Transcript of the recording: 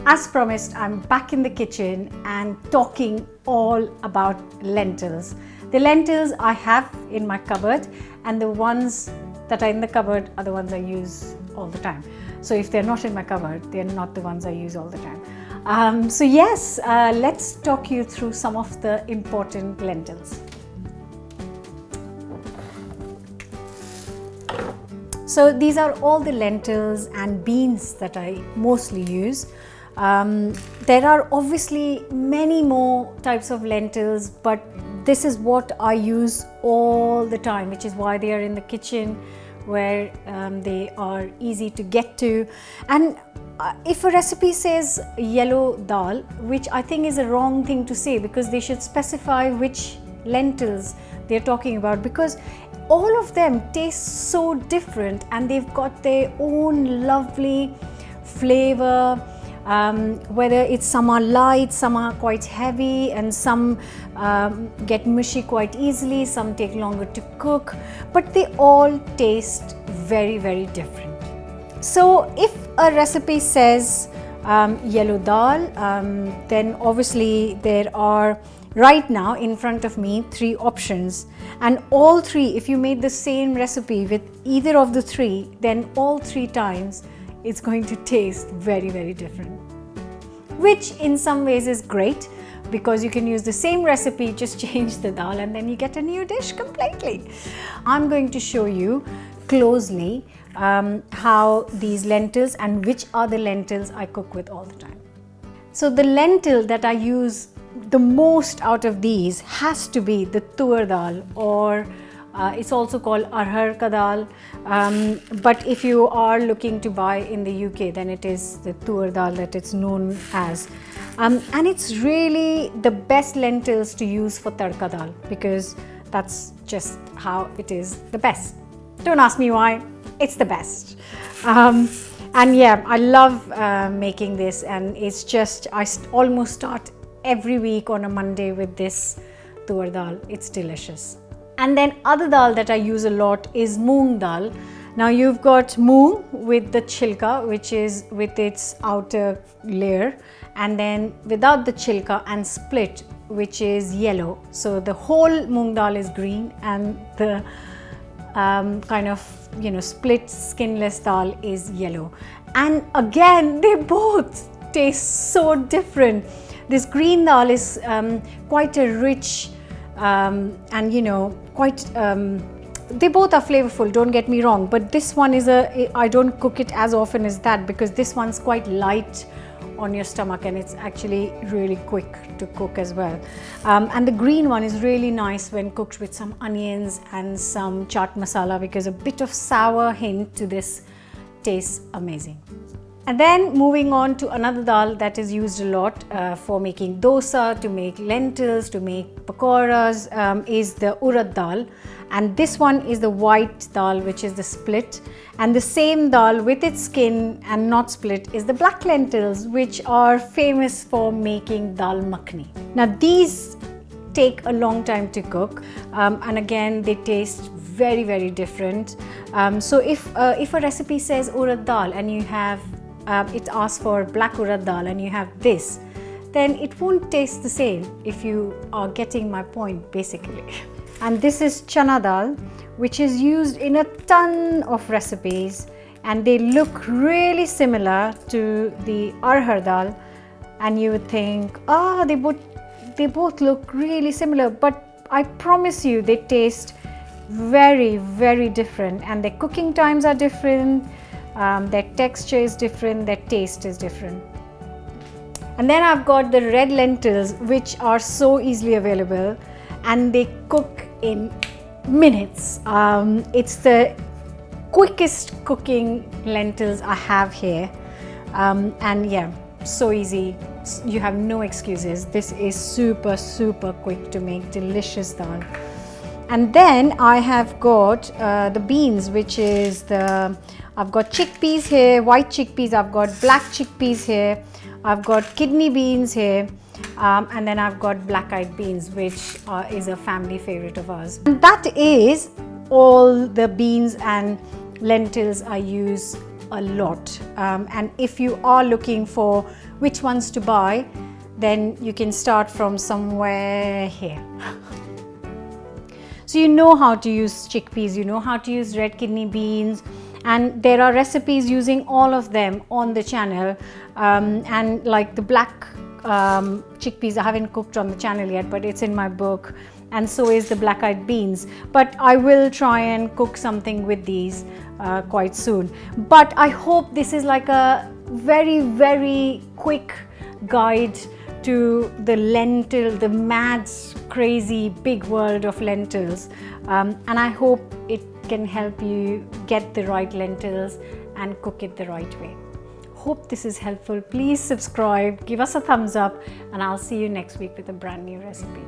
As promised, I'm back in the kitchen and talking all about lentils. The lentils I have in my cupboard, and the ones that are in the cupboard are the ones I use all the time. So if they're not in my cupboard, they're not the ones I use all the time. So yes, let's talk you through some of the important lentils. So these are all the lentils and beans that I mostly use. There are obviously many more types of lentils, but this is what I use all the time, which is why they are in the kitchen, where they are easy to get to. And if a recipe says yellow dal, which I think is a wrong thing to say, because they should specify which lentils they're talking about, because all of them taste so different and they've got their own lovely flavor. Whether it's some are light, some are quite heavy, and some get mushy quite easily, some take longer to cook, but they all taste very, very different. So if a recipe says yellow dal, then obviously there are right now in front of me 3 options, and all 3, if you made the same recipe with either of the 3, then all 3 times it's going to taste very, very different, which in some ways is great, because you can use the same recipe, just change the dal, and then you get a new dish completely. I'm going to show you closely how these lentils and which are the lentils I cook with all the time. So the lentil that I use the most out of these has to be the tur dal, or it's also called arhar ka dal, but if you are looking to buy in the UK, then it is the tur dal that it's known as. And it's really the best lentils to use for tadka dal, because that's just how it is the best. Don't ask me why, it's the best. And yeah, I love making this, and it's just, I almost start every week on a Monday with this tur dal. It's delicious. And then other dal that I use a lot is Moong Dal. Now you've got moong with the chilka, which is with its outer layer, and then without the chilka and split, which is yellow. So the whole Moong Dal is green, and the kind of, split skinless dal is yellow. And again, they both taste so different. This green dal is quite a rich and quite they both are flavorful, don't get me wrong, but this one is I don't cook it as often as that, because this one's quite light on your stomach, and it's actually really quick to cook as well. And the green one is really nice when cooked with some onions and some chaat masala, because a bit of sour hint to this tastes amazing. And then moving on to another dal that is used a lot for making dosa, to make lentils, to make pakoras, is the urad dal. And this one is the white dal, which is the split. And the same dal with its skin and not split is the black lentils, which are famous for making dal makhani. Now these take a long time to cook, and again they taste very, very different. So if a recipe says urad dal and you have it asks for black urad dal and you have this, then it won't taste the same, if you are getting my point basically. And this is Chana Dal, which is used in a ton of recipes, and they look really similar to the arhar dal, and you would think, they both look really similar, but I promise you they taste very, very different, and their cooking times are different. Their texture is different, their taste is different. And then I've got the red lentils, which are so easily available, and they cook in minutes. It's the quickest cooking lentils I have here, and yeah, so easy. You have no excuses. This is super, super quick to make delicious dal. And then I have got the beans, which is I've got chickpeas here, white chickpeas, I've got black chickpeas here, I've got kidney beans here, and then I've got black-eyed beans, which is a family favorite of ours. And that is all the beans and lentils I use a lot. And if you are looking for which ones to buy, then you can start from somewhere here. So you know how to use chickpeas, you know how to use red kidney beans, and there are recipes using all of them on the channel. And like the black chickpeas, I haven't cooked on the channel yet, but it's in my book, and so is the black-eyed beans. But I will try and cook something with these quite soon. But I hope this is like a very, very quick guide to the lentil, the mad, crazy, big world of lentils. And I hope it can help you get the right lentils and cook it the right way. Hope this is helpful. Please subscribe, give us a thumbs up, and I'll see you next week with a brand new recipe.